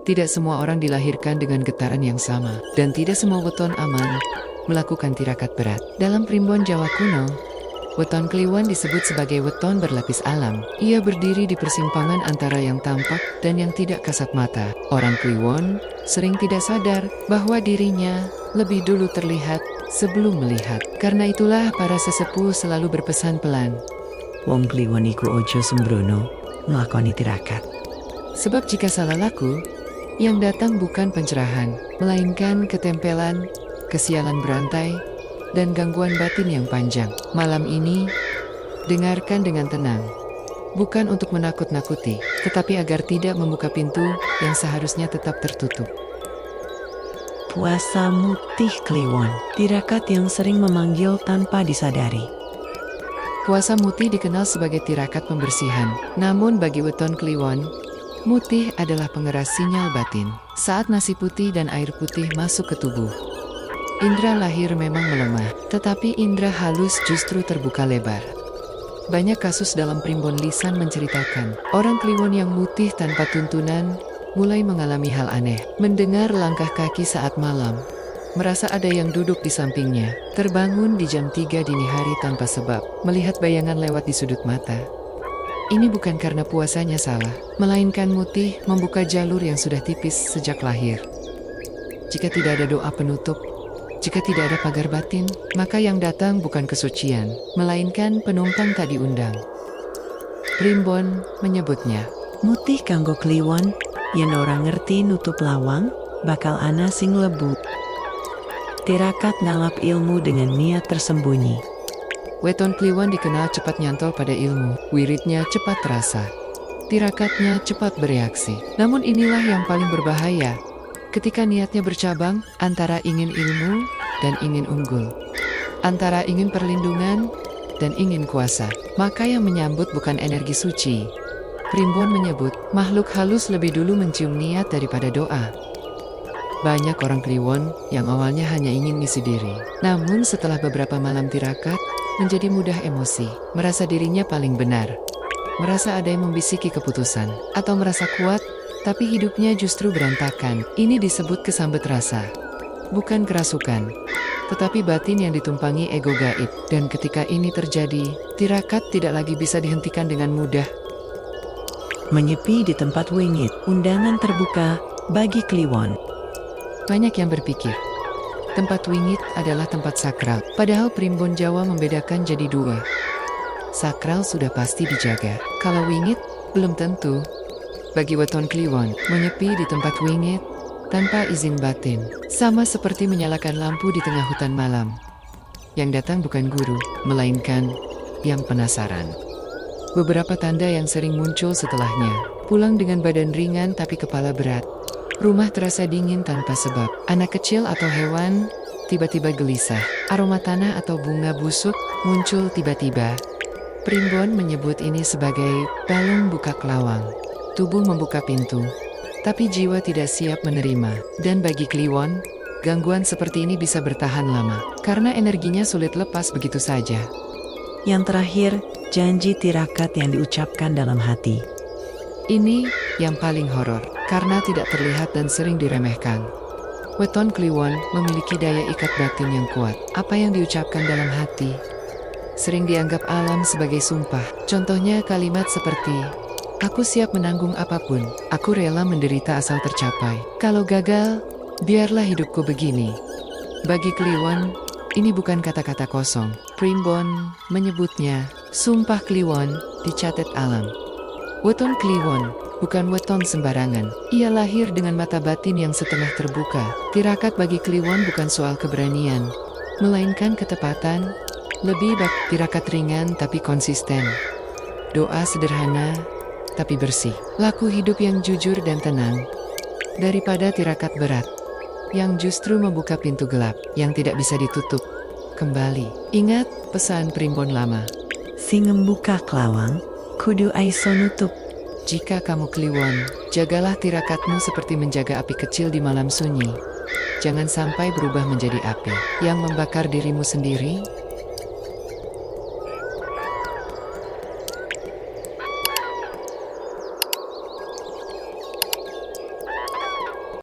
Tidak semua orang dilahirkan dengan getaran yang sama, dan tidak semua weton aman melakukan tirakat berat. Dalam primbon Jawa kuno, weton Kliwon disebut sebagai weton berlapis alam. Ia berdiri di persimpangan antara yang tampak dan yang tidak kasat mata. Orang Kliwon sering tidak sadar bahwa dirinya lebih dulu terlihat sebelum melihat. Karena itulah para sesepuh selalu berpesan pelan. Wong Kliwon iku ojo sembrono nglakoni tirakat. Sebab jika salah laku, yang datang bukan pencerahan, melainkan ketempelan, kesialan berantai, dan gangguan batin yang panjang. Malam ini, dengarkan dengan tenang. Bukan untuk menakut-nakuti, tetapi agar tidak membuka pintu yang seharusnya tetap tertutup. Puasa Mutih Kliwon, tirakat yang sering memanggil tanpa disadari. Puasa mutih dikenal sebagai tirakat pembersihan. Namun bagi weton Kliwon, mutih adalah pengeras sinyal batin. Saat nasi putih dan air putih masuk ke tubuh, indera lahir memang melemah, tetapi indera halus justru terbuka lebar. Banyak kasus dalam primbon lisan menceritakan, orang Kliwon yang mutih tanpa tuntunan mulai mengalami hal aneh. Mendengar langkah kaki saat malam, merasa ada yang duduk di sampingnya, terbangun di jam 3 dini hari tanpa sebab, melihat bayangan lewat di sudut mata. Ini bukan karena puasanya salah, melainkan mutih membuka jalur yang sudah tipis sejak lahir. Jika tidak ada doa penutup, jika tidak ada pagar batin, maka yang datang bukan kesucian, melainkan penumpang tak diundang. Primbon menyebutnya, Mutih kanggo Kliwon, yen ora ngerti nutup lawang, bakal ana sing lebu. Tirakat ngalap ilmu dengan niat tersembunyi. weton Kliwon dikenal cepat nyantol pada ilmu, wiridnya cepat terasa, tirakatnya cepat bereaksi. Namun inilah yang paling berbahaya, ketika niatnya bercabang antara ingin ilmu dan ingin unggul, antara ingin perlindungan dan ingin kuasa, maka yang menyambut bukan energi suci. Primbon menyebut, makhluk halus lebih dulu mencium niat daripada doa. Banyak orang Kliwon yang awalnya hanya ingin ngisi diri, namun setelah beberapa malam tirakat, menjadi mudah emosi, merasa dirinya paling benar, merasa ada yang membisiki keputusan, atau merasa kuat, tapi hidupnya justru berantakan. Ini disebut kesambet rasa. Bukan kerasukan, tetapi batin yang ditumpangi ego gaib. Dan ketika ini terjadi, tirakat tidak lagi bisa dihentikan dengan mudah. Menyepi di tempat wingit, undangan terbuka bagi Kliwon. Banyak yang berpikir, tempat wingit adalah tempat sakral. Padahal primbon Jawa membedakan jadi dua. Sakral sudah pasti dijaga, kalau wingit belum tentu. Bagi weton Kliwon, menyepi di tempat wingit tanpa izin batin, sama seperti menyalakan lampu di tengah hutan malam. Yang datang bukan guru, melainkan yang penasaran. Beberapa tanda yang sering muncul setelahnya, pulang dengan badan ringan tapi kepala berat. Rumah terasa dingin tanpa sebab, anak kecil atau hewan tiba-tiba gelisah, aroma tanah atau bunga busuk muncul tiba-tiba. Primbon menyebut ini sebagai balung buka kelawang. Tubuh membuka pintu, tapi jiwa tidak siap menerima. Dan bagi Kliwon, gangguan seperti ini bisa bertahan lama, karena energinya sulit lepas begitu saja. Yang terakhir, janji tirakat yang diucapkan dalam hati. Ini yang paling horor, karena tidak terlihat dan sering diremehkan. Weton Kliwon memiliki daya ikat batin yang kuat. Apa yang diucapkan dalam hati sering dianggap alam sebagai sumpah. Contohnya kalimat seperti, aku siap menanggung apapun, aku rela menderita asal tercapai. Kalau gagal, biarlah hidupku begini. Bagi Kliwon, ini bukan kata-kata kosong. Primbon menyebutnya, sumpah Kliwon dicatat alam. Weton Kliwon bukan weton sembarangan. Ia lahir dengan mata batin yang setengah terbuka. Tirakat bagi Kliwon bukan soal keberanian, melainkan ketepatan. Lebih baik tirakat ringan tapi konsisten. Doa sederhana tapi bersih. Laku hidup yang jujur dan tenang, daripada tirakat berat yang justru membuka pintu gelap yang tidak bisa ditutup kembali. Ingat pesan primbon lama, Sing ngembuka kelawang, kudu aiso nutup. jika kamu Kliwon, jagalah tirakatmu seperti menjaga api kecil di malam sunyi. Jangan sampai berubah menjadi api yang membakar dirimu sendiri